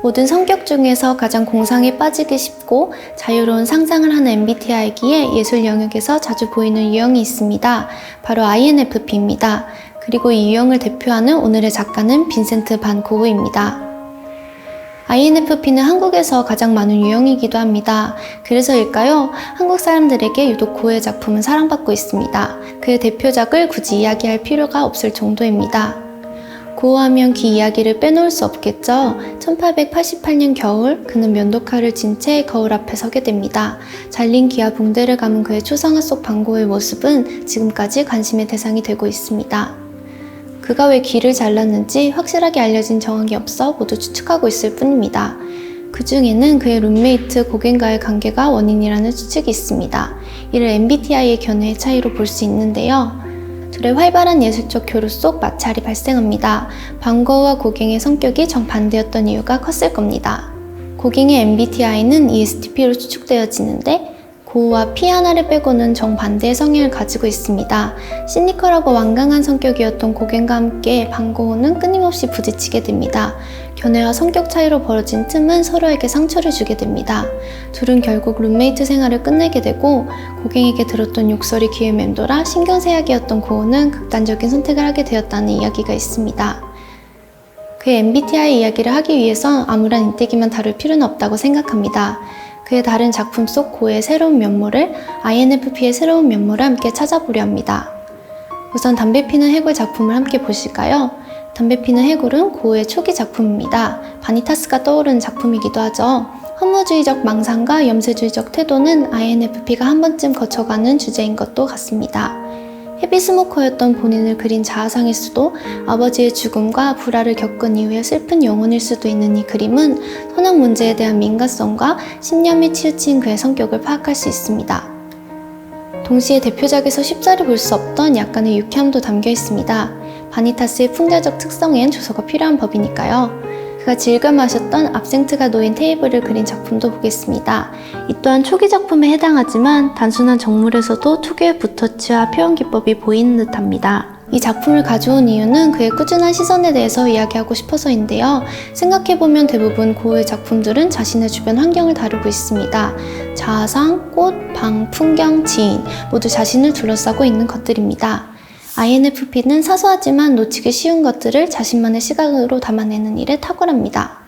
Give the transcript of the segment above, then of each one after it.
모든 성격 중에서 가장 공상에 빠지기 쉽고 자유로운 상상을 하는 MBTI이기에 예술 영역에서 자주 보이는 유형이 있습니다. 바로 INFP입니다. 그리고 이 유형을 대표하는 오늘의 작가는 빈센트 반 고흐입니다. INFP는 한국에서 가장 많은 유형이기도 합니다. 그래서일까요? 한국 사람들에게 유독 고흐의 작품은 사랑받고 있습니다. 그의 대표작을 굳이 이야기할 필요가 없을 정도입니다. 고흐하면 그 이야기를 빼놓을 수 없겠죠. 1888년 겨울 그는 면도칼을 진 채 거울 앞에 서게 됩니다. 잘린 귀와 붕대를 감은 그의 초상화 속 반고흐의 모습은 지금까지 관심의 대상이 되고 있습니다. 그가 왜 귀를 잘랐는지 확실하게 알려진 정황이 없어 모두 추측하고 있을 뿐입니다. 그 중에는 그의 룸메이트 고겐과의 관계가 원인이라는 추측이 있습니다. 이를 MBTI의 견해의 차이로 볼 수 있는데요. 둘의 활발한 예술적 교류 속 마찰이 발생합니다. 반 고흐와 고갱의 성격이 정반대였던 이유가 컸을 겁니다. 고갱의 MBTI는 ESTP로 추측되어지는데 고흐와 P 하나를 빼고는 정반대의 성향을 가지고 있습니다. 시니컬하고 완강한 성격이었던 고갱과 함께 반 고흐는 끊임없이 부딪히게 됩니다. 견해와 성격 차이로 벌어진 틈은 서로에게 상처를 주게 됩니다. 둘은 결국 룸메이트 생활을 끝내게 되고 고갱에게 들었던 욕설이 귀에 맴돌아 신경쇠약이었던 고흐는 극단적인 선택을 하게 되었다는 이야기가 있습니다. 그의 MBTI 이야기를 하기 위해선 아무런 인테기만 다룰 필요는 없다고 생각합니다. 그의 다른 작품 속 고흐의 새로운 면모를 INFP의 새로운 면모를 함께 찾아보려 합니다. 우선 담배 피는 해골 작품을 함께 보실까요? 담배 피는 해골은 고흐의 초기 작품입니다. 바니타스가 떠오르는 작품이기도 하죠. 허무주의적 망상과 염세주의적 태도는 INFP가 한 번쯤 거쳐가는 주제인 것도 같습니다. 헤비스모커였던 본인을 그린 자아상일 수도, 아버지의 죽음과 불화를 겪은 이후에 슬픈 영혼일 수도 있는 이 그림은 선악 문제에 대한 민감성과 신념에 치우친 그의 성격을 파악할 수 있습니다. 동시에 대표작에서 쉽사리 볼 수 없던 약간의 유쾌함도 담겨 있습니다. 바니타스의 풍자적 특성엔 조서가 필요한 법이니까요. 그가 즐겨 마셨던 압생트가 놓인 테이블을 그린 작품도 보겠습니다. 이 또한 초기 작품에 해당하지만 단순한 정물에서도 특유의 붓터치와 표현 기법이 보이는 듯합니다. 이 작품을 가져온 이유는 그의 꾸준한 시선에 대해서 이야기하고 싶어서인데요. 생각해보면 대부분 고흐의 작품들은 자신의 주변 환경을 다루고 있습니다. 자아상, 꽃, 방, 풍경, 지인 모두 자신을 둘러싸고 있는 것들입니다. INFP는 사소하지만 놓치기 쉬운 것들을 자신만의 시각으로 담아내는 일에 탁월합니다.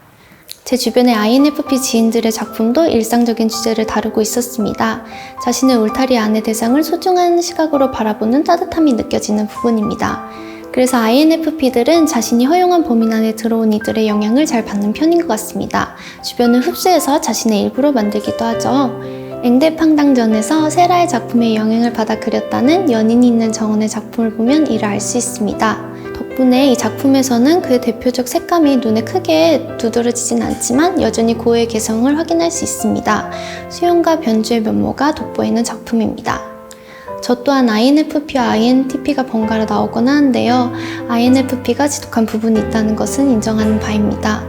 제 주변의 INFP 지인들의 작품도 일상적인 주제를 다루고 있었습니다. 자신의 울타리 안의 대상을 소중한 시각으로 바라보는 따뜻함이 느껴지는 부분입니다. 그래서 INFP들은 자신이 허용한 범위 안에 들어온 이들의 영향을 잘 받는 편인 것 같습니다. 주변을 흡수해서 자신의 일부로 만들기도 하죠. 앵대팡당전에서 세라의 작품에 영향을 받아 그렸다는 연인이 있는 정원의 작품을 보면 이를 알 수 있습니다. 덕분에 이 작품에서는 그의 대표적 색감이 눈에 크게 두드러지진 않지만 여전히 고흐의 개성을 확인할 수 있습니다. 수영과 변주의 면모가 돋보이는 작품입니다. 저 또한 INFP와 INTP가 번갈아 나오곤 하는데요. INFP가 지독한 부분이 있다는 것은 인정하는 바입니다.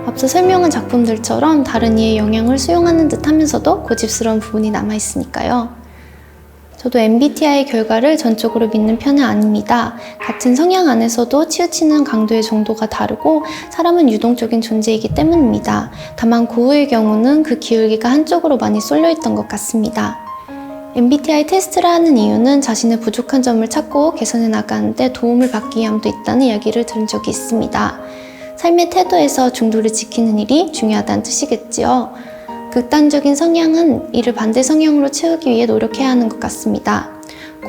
앞서 설명한 작품들처럼 다른 이의 영향을 수용하는 듯 하면서도 고집스러운 부분이 남아있으니까요. 저도 MBTI 결과를 전적으로 믿는 편은 아닙니다. 같은 성향 안에서도 치우치는 강도의 정도가 다르고 사람은 유동적인 존재이기 때문입니다. 다만 고흐의 경우는 그 기울기가 한쪽으로 많이 쏠려있던 것 같습니다. MBTI 테스트를 하는 이유는 자신의 부족한 점을 찾고 개선해 나가는데 도움을 받기 위함도 있다는 이야기를 들은 적이 있습니다. 삶의 태도에서 중도를 지키는 일이 중요하다는 뜻이겠지요. 극단적인 성향은 이를 반대 성향으로 채우기 위해 노력해야 하는 것 같습니다.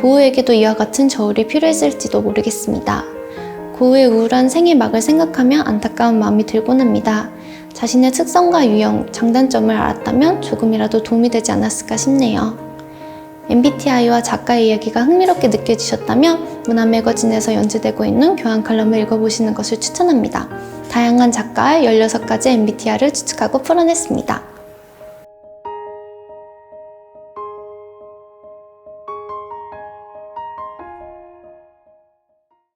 고흐에게도 이와 같은 저울이 필요했을지도 모르겠습니다. 고흐의 우울한 생의 막을 생각하며 안타까운 마음이 들곤 합니다. 자신의 특성과 유형, 장단점을 알았다면 조금이라도 도움이 되지 않았을까 싶네요. MBTI와 작가의 이야기가 흥미롭게 느껴지셨다면 문화매거진에서 연재되고 있는 교환 칼럼을 읽어보시는 것을 추천합니다. 다양한 작가의 16가지 MBTI를 추측하고 풀어냈습니다.